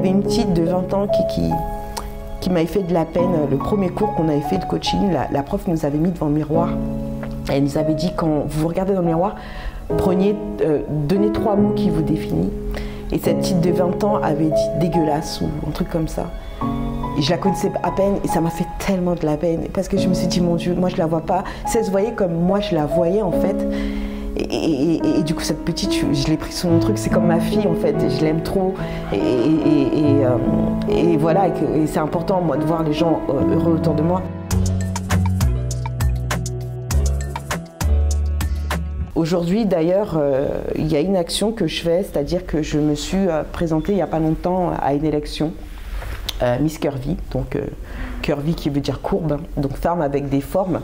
avait une petite de 20 ans qui m'avait fait de la peine. Le premier cours qu'on avait fait de coaching, la prof nous avait mis devant le miroir. Elle nous avait dit, quand vous vous regardez dans le miroir, donnez 3 mots qui vous définissent. Et cette petite de 20 ans avait dit dégueulasse ou un truc comme ça. Et je la connaissais à peine et ça m'a fait tellement de la peine. Parce que je me suis dit, mon Dieu, moi je la vois pas. Si elle se voyait comme moi je la voyais en fait. Et du coup, cette petite, je l'ai pris sur mon truc, c'est comme ma fille en fait, je l'aime trop. Et voilà, et c'est important moi de voir les gens heureux autour de moi. Aujourd'hui d'ailleurs, il y a une action que je fais, c'est-à-dire que je me suis présentée il n'y a pas longtemps à une élection Miss Curvy, donc curvy qui veut dire courbe, donc femme avec des formes.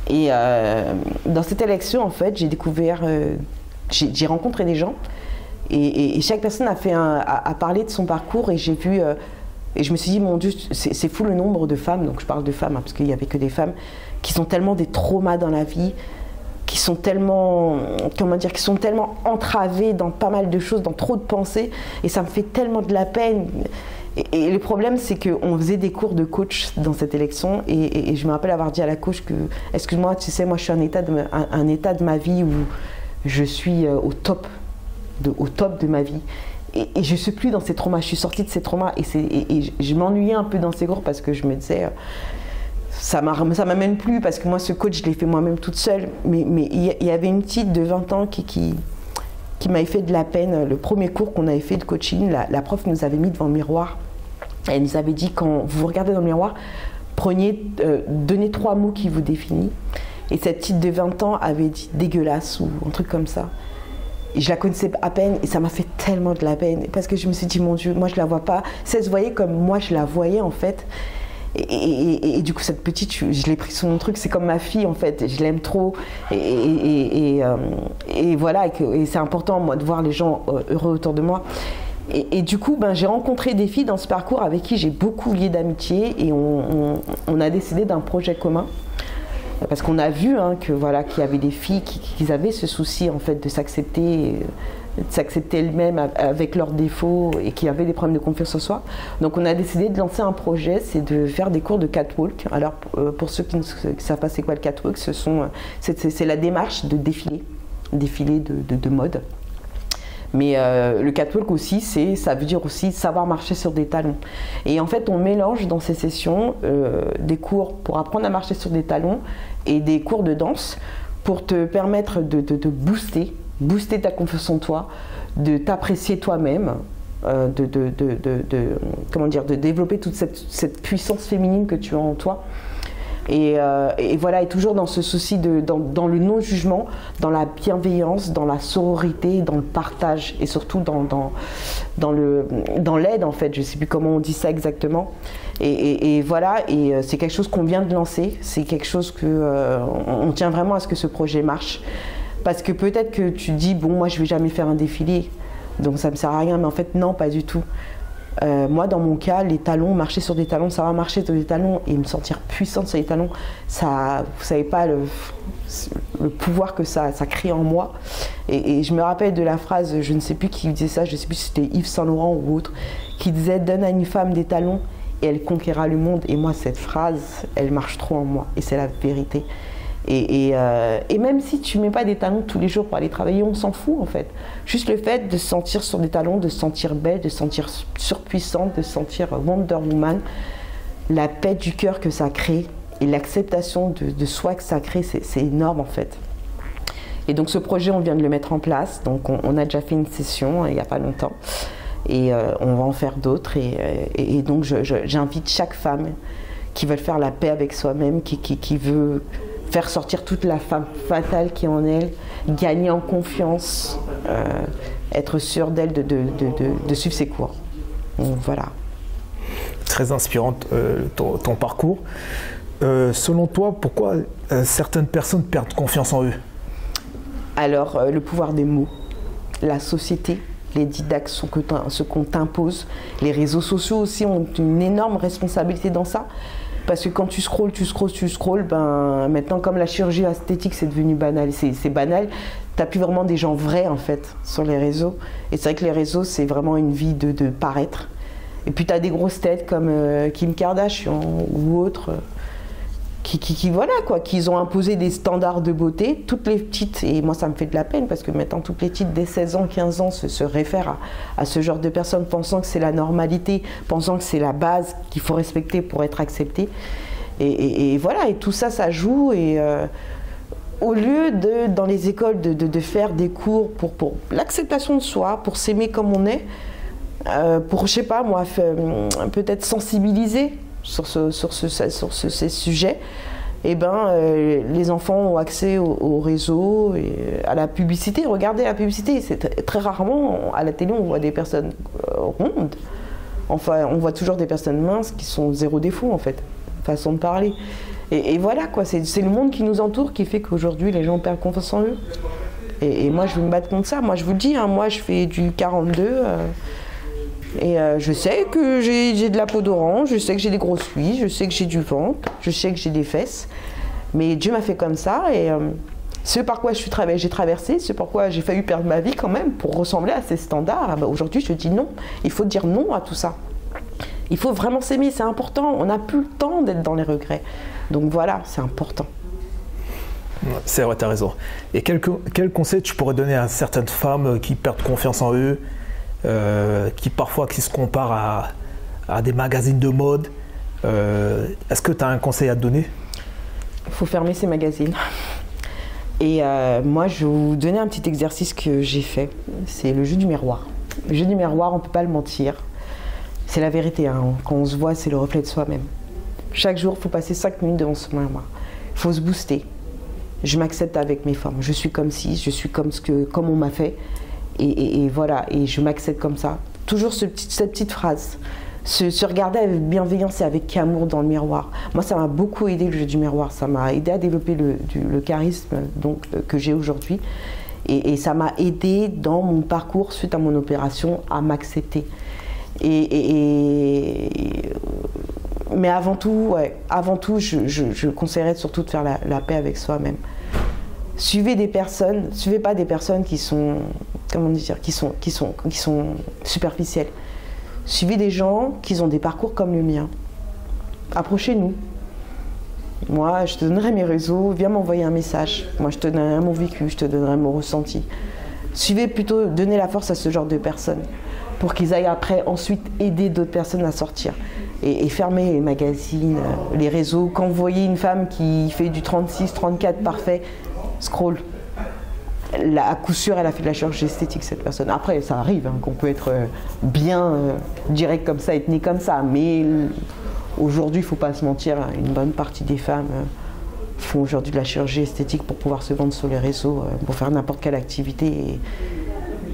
Et dans cette élection, en fait, j'ai découvert, j'ai rencontré des gens et chaque personne a parlé de son parcours et j'ai vu, et je me suis dit, mon Dieu, c'est fou le nombre de femmes, donc je parle de femmes hein, parce qu'il n'y avait que des femmes, qui sont tellement des traumas dans la vie, qui sont tellement, comment dire, qui sont tellement entravées dans pas mal de choses, dans trop de pensées, et ça me fait tellement de la peine. Et le problème, c'est qu'on faisait des cours de coach dans cette élection et je me rappelle avoir dit à la coach que, excuse-moi, tu sais, moi je suis un état de ma vie où je suis au top de ma vie. Et je ne suis plus dans ces traumas, je suis sortie de ces traumas et je m'ennuyais un peu dans ces cours parce que je me disais, ça m'amène plus parce que moi ce coach, je l'ai fait moi-même toute seule. Mais il y avait une petite de 20 ans qui m'avait fait de la peine. Le premier cours qu'on avait fait de coaching, la prof nous avait mis devant le miroir. Elle nous avait dit, quand vous vous regardez dans le miroir, donnez 3 mots qui vous définissent. Et cette petite de 20 ans avait dit dégueulasse ou un truc comme ça. Et je la connaissais à peine et ça m'a fait tellement de la peine. Parce que je me suis dit, mon Dieu, moi je la vois pas. Si elle se voyait comme moi je la voyais en fait. Et du coup, cette petite, je l'ai pris sur mon truc, c'est comme ma fille en fait, je l'aime trop. Et voilà, et c'est important moi de voir les gens heureux autour de moi. Et du coup, j'ai rencontré des filles dans ce parcours avec qui j'ai beaucoup lié d'amitié et on a décidé d'un projet commun. Parce qu'on a vu hein, qu'il y avait des filles qui avaient ce souci en fait de s'accepter elles-mêmes avec leurs défauts et qui avaient des problèmes de confiance en soi. Donc on a décidé de lancer un projet, c'est de faire des cours de catwalk. Alors pour ceux qui ne savent pas c'est quoi le catwalk, c'est la démarche de défilé de mode. Mais le catwalk aussi, ça veut dire aussi savoir marcher sur des talons. Et en fait, on mélange dans ces sessions des cours pour apprendre à marcher sur des talons et des cours de danse pour te permettre de booster ta confiance en toi, de t'apprécier toi-même, de développer toute cette puissance féminine que tu as en toi. Et voilà, et toujours dans ce souci dans le non-jugement, dans la bienveillance, dans la sororité, dans le partage et surtout dans l'aide en fait, je ne sais plus comment on dit ça exactement. Et voilà, et c'est quelque chose qu'on vient de lancer, c'est quelque chose on tient vraiment à ce que ce projet marche. Parce que peut-être que tu dis, bon, moi je ne vais jamais faire un défilé, donc ça ne me sert à rien, mais en fait non, pas du tout. Moi, dans mon cas, les talons, marcher sur des talons, savoir marcher sur des talons et me sentir puissante sur les talons, ça, vous savez pas le pouvoir que ça crée en moi. Et je me rappelle de la phrase, je ne sais plus qui disait ça, je ne sais plus si c'était Yves Saint Laurent ou autre, qui disait « Donne à une femme des talons et elle conquérera le monde ». Et moi, cette phrase, elle marche trop en moi et c'est la vérité. Et même si tu ne mets pas des talons tous les jours pour aller travailler, on s'en fout en fait. Juste le fait de se sentir sur des talons, de se sentir belle, de se sentir surpuissante, de se sentir Wonder Woman, la paix du cœur que ça crée et l'acceptation de soi que ça crée, c'est énorme en fait. Et donc ce projet, on vient de le mettre en place. Donc on a déjà fait une session il n'y a pas longtemps et on va en faire d'autres. Et donc j'invite chaque femme qui veut faire la paix avec soi-même, qui veut faire sortir toute la femme fatale qui est en elle, gagner en confiance, être sûre d'elle, de suivre ses cours. Donc, voilà. Très inspirante ton parcours. Selon toi, pourquoi certaines personnes perdent confiance en eux? Alors, le pouvoir des mots, la société, les didactes, ce qu'on t'impose, les réseaux sociaux aussi ont une énorme responsabilité dans ça. Parce que quand tu scrolles, maintenant comme la chirurgie esthétique c'est devenu banal, c'est banal, t'as plus vraiment des gens vrais en fait sur les réseaux. Et c'est vrai que les réseaux c'est vraiment une vie de paraître. Et puis tu as des grosses têtes comme Kim Kardashian ou autres voilà quoi, qui ont imposé des standards de beauté. Toutes les petites, et moi ça me fait de la peine parce que maintenant toutes les petites dès 16 ans, 15 ans se réfèrent à ce genre de personnes pensant que c'est la normalité, pensant que c'est la base qu'il faut respecter pour être accepté. Et voilà, et tout ça, ça joue. Et au lieu dans les écoles de faire des cours pour l'acceptation de soi, pour s'aimer comme on est, pour, je sais pas moi, peut-être sensibiliser sur ces sujets, et les enfants ont accès au réseau et à la publicité. Regardez la publicité, c'est très rarement à la télé on voit des personnes rondes. Enfin, on voit toujours des personnes minces qui sont zéro défaut en fait, façon de parler. Et voilà quoi, c'est le monde qui nous entoure qui fait qu'aujourd'hui les gens perdent confiance en eux. Et moi je veux me battre contre ça. Moi je vous le dis, moi je fais du 42. Et je sais que j'ai de la peau d'orange, je sais que j'ai des grosses cuisses, je sais que j'ai du ventre, je sais que j'ai des fesses. Mais Dieu m'a fait comme ça et ce par quoi j'ai traversé, ce par quoi j'ai failli perdre ma vie quand même pour ressembler à ces standards, aujourd'hui je dis non. Il faut dire non à tout ça. Il faut vraiment s'aimer, c'est important. On n'a plus le temps d'être dans les regrets. Donc voilà, c'est important. C'est vrai, tu as raison. Et quel conseil tu pourrais donner à certaines femmes qui perdent confiance en eux, qui se comparent à des magazines de mode? Est-ce que tu as un conseil à te donner? Il faut fermer ces magazines. Et moi, je vais vous donner un petit exercice que j'ai fait. C'est le jeu du miroir. Le jeu du miroir, on ne peut pas le mentir. C'est la vérité. Quand on se voit, c'est le reflet de soi-même. Chaque jour, il faut passer 5 minutes devant ce miroir. Il faut se booster. Je m'accepte avec mes formes. Je suis comme ci, je suis comme on m'a fait. Et voilà, et je m'accepte comme ça. Toujours cette petite phrase. Se regarder avec bienveillance et avec amour dans le miroir. Moi, ça m'a beaucoup aidé, le jeu du miroir. Ça m'a aidé à développer le charisme que j'ai aujourd'hui. Et ça m'a aidé dans mon parcours suite à mon opération à m'accepter. Mais avant tout, je conseillerais surtout de faire la paix avec soi-même. Suivez pas des personnes qui sont, qui sont superficielles. Suivez des gens qui ont des parcours comme le mien. Approchez-nous. Moi, je te donnerai mes réseaux, viens m'envoyer un message. Moi, je te donnerai mon vécu, je te donnerai mon ressenti. Suivez plutôt, donnez la force à ce genre de personnes pour qu'ils aillent après, ensuite, aider d'autres personnes à sortir. Et fermez les magazines, les réseaux. Quand vous voyez une femme qui fait du 36, 34 parfait, scroll. À coup sûr, elle a fait de la chirurgie esthétique, cette personne. Après, ça arrive qu'on peut être bien direct comme ça, être né comme ça. Mais aujourd'hui, il ne faut pas se mentir, une bonne partie des femmes font aujourd'hui de la chirurgie esthétique pour pouvoir se vendre sur les réseaux, pour faire n'importe quelle activité. Et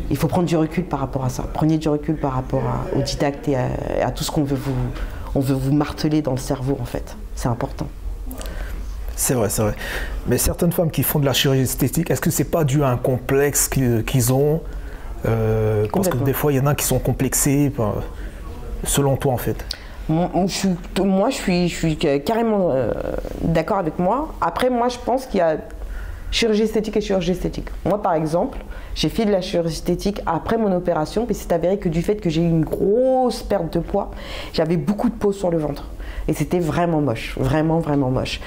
il faut prendre du recul par rapport à ça. Prenez du recul par rapport aux didactes et à tout ce qu'on veut vous marteler dans le cerveau, en fait. C'est important. C'est vrai, c'est vrai. Mais certaines femmes qui font de la chirurgie esthétique, est-ce que c'est pas dû à un complexe qu'ils ont parce que des fois, il y en a qui sont complexés, selon toi, en fait. Moi, je suis carrément d'accord avec moi. Après, moi, je pense qu'il y a chirurgie esthétique et chirurgie esthétique. Moi, par exemple, j'ai fait de la chirurgie esthétique après mon opération, puis c'est avéré que du fait que j'ai eu une grosse perte de poids, j'avais beaucoup de peau sur le ventre. Et c'était vraiment moche, vraiment, vraiment moche.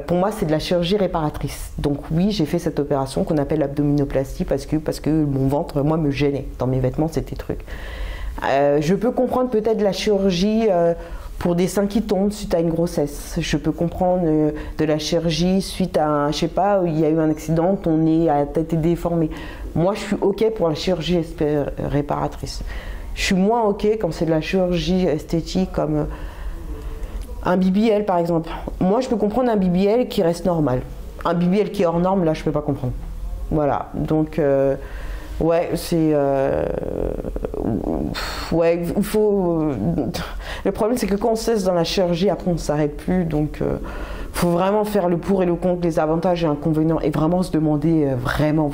Pour moi, c'est de la chirurgie réparatrice. Donc oui, j'ai fait cette opération qu'on appelle l'abdominoplastie parce que mon ventre, moi, me gênait. Dans mes vêtements, c'était truc. Je peux comprendre peut-être la chirurgie pour des seins qui tombent suite à une grossesse. Je peux comprendre de la chirurgie suite à, je sais pas, il y a eu un accident, ton nez a peut-être été déformé. Moi, je suis OK pour la chirurgie réparatrice. Je suis moins OK quand c'est de la chirurgie esthétique comme un BBL, par exemple. Moi, je peux comprendre un BBL qui reste normal. Un BBL qui est hors norme, là, je peux pas comprendre. Voilà, donc... ouais, c'est... ouais, il faut... le problème, c'est que quand on cesse dans la chirurgie, après, on ne s'arrête plus. Donc, il faut vraiment faire le pour et le contre, les avantages et inconvénients, et vraiment se demander vraiment,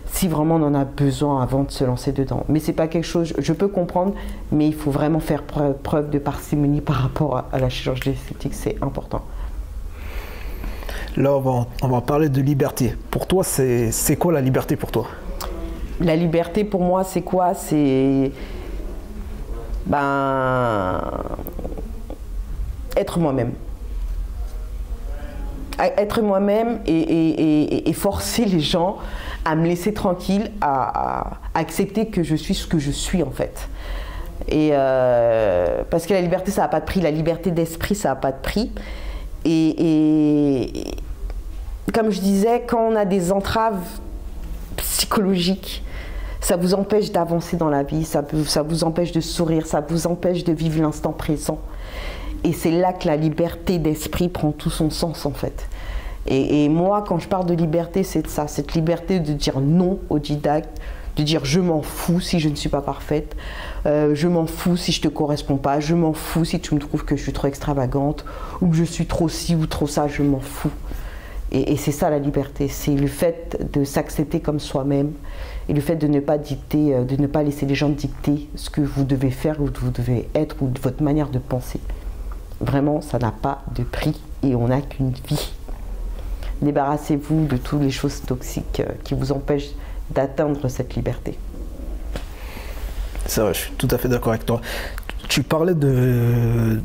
si vraiment on en a besoin avant de se lancer dedans. Mais c'est pas quelque chose... Je peux comprendre, mais il faut vraiment faire preuve de parcimonie par rapport à la chirurgie esthétique. C'est important. Là, on va parler de liberté. Pour toi, c'est quoi la liberté pour toi ? La liberté pour moi, c'est quoi ? C'est ben, être moi-même. Être moi-même et forcer les gens à me laisser tranquille, à accepter que je suis ce que je suis en fait. Et parce que la liberté, ça n'a pas de prix. La liberté d'esprit, ça n'a pas de prix. Et comme je disais, quand on a des entraves psychologiques, ça vous empêche d'avancer dans la vie, ça vous empêche de sourire, ça vous empêche de vivre l'instant présent. Et c'est là que la liberté d'esprit prend tout son sens en fait. Et moi, quand je parle de liberté, c'est de ça, cette liberté de dire non au didacte, de dire je m'en fous si je ne suis pas parfaite, je m'en fous si je te corresponds pas, je m'en fous si tu me trouves que je suis trop extravagante ou que je suis trop ci ou trop ça, je m'en fous. Et c'est ça la liberté, c'est le fait de s'accepter comme soi-même et le fait de ne pas dicter, de ne pas laisser les gens dicter ce que vous devez faire ou vous devez être ou votre manière de penser. Vraiment, ça n'a pas de prix et on n'a qu'une vie. Débarrassez-vous de toutes les choses toxiques qui vous empêchent d'atteindre cette liberté. C'est vrai, je suis tout à fait d'accord avec toi. Tu parlais de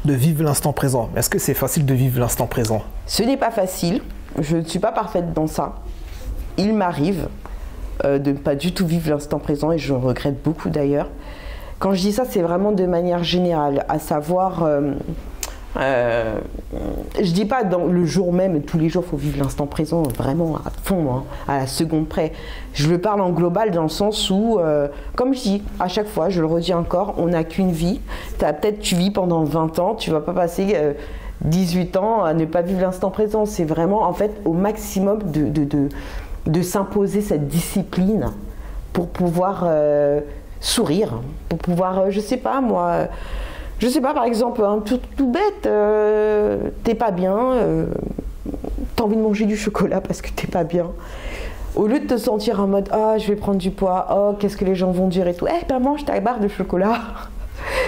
vivre l'instant présent. Est-ce que c'est facile de vivre l'instant présent? Ce n'est pas facile. Je ne suis pas parfaite dans ça. Il m'arrive de ne pas du tout vivre l'instant présent et je regrette beaucoup d'ailleurs. Quand je dis ça, c'est vraiment de manière générale, à savoir... je dis pas dans le jour même, tous les jours il faut vivre l'instant présent vraiment à fond, hein, à la seconde près. Je le parle en global dans le sens où, comme je dis à chaque fois, je le redis encore, on n'a qu'une vie. Peut-être tu vis pendant 20 ans, tu vas pas passer 18 ans à ne pas vivre l'instant présent. C'est vraiment en fait au maximum de s'imposer cette discipline pour pouvoir sourire, pour pouvoir, je sais pas moi... Je sais pas, par exemple, un truc tout bête, t'es pas bien, t'as envie de manger du chocolat parce que t'es pas bien. Au lieu de te sentir en mode « Ah, je vais prendre du poids, oh, qu'est-ce que les gens vont dire et tout », ben mange ta barre de chocolat.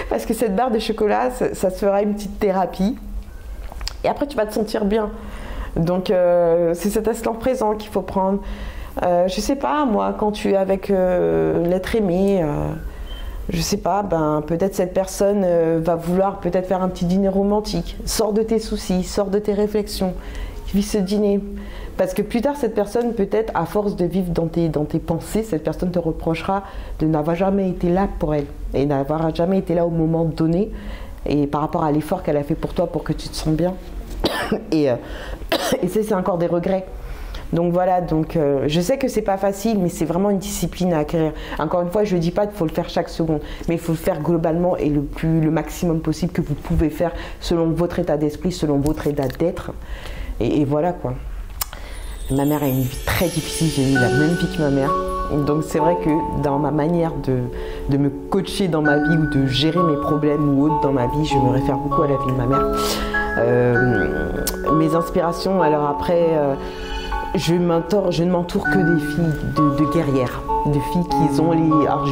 Parce que cette barre de chocolat, ça te fera une petite thérapie. Et après, tu vas te sentir bien. Donc, c'est cet instant présent qu'il faut prendre. Je sais pas, moi, quand tu es avec l'être aimé... je sais pas, ben, peut-être cette personne va vouloir peut-être faire un petit dîner romantique. Sors de tes soucis, sors de tes réflexions, vis ce dîner. Parce que plus tard, cette personne, peut-être, à force de vivre dans tes pensées, cette personne te reprochera de n'avoir jamais été là pour elle. Et n'avoir jamais été là au moment donné. Et par rapport à l'effort qu'elle a fait pour toi, pour que tu te sens bien. Et c'est encore des regrets. Donc voilà, je sais que c'est pas facile, mais c'est vraiment une discipline à acquérir. Encore une fois, je dis pas qu'il faut le faire chaque seconde, mais il faut le faire globalement et le maximum possible que vous pouvez faire selon votre état d'esprit, selon votre état d'être. Et voilà quoi. Ma mère a une vie très difficile, j'ai eu la même vie que ma mère. Donc c'est vrai que dans ma manière de me coacher dans ma vie ou de gérer mes problèmes ou autres dans ma vie, je me réfère beaucoup à la vie de ma mère. Mes inspirations, alors après... je ne m'entoure que des filles de guerrières, de filles qui ont les... Alors,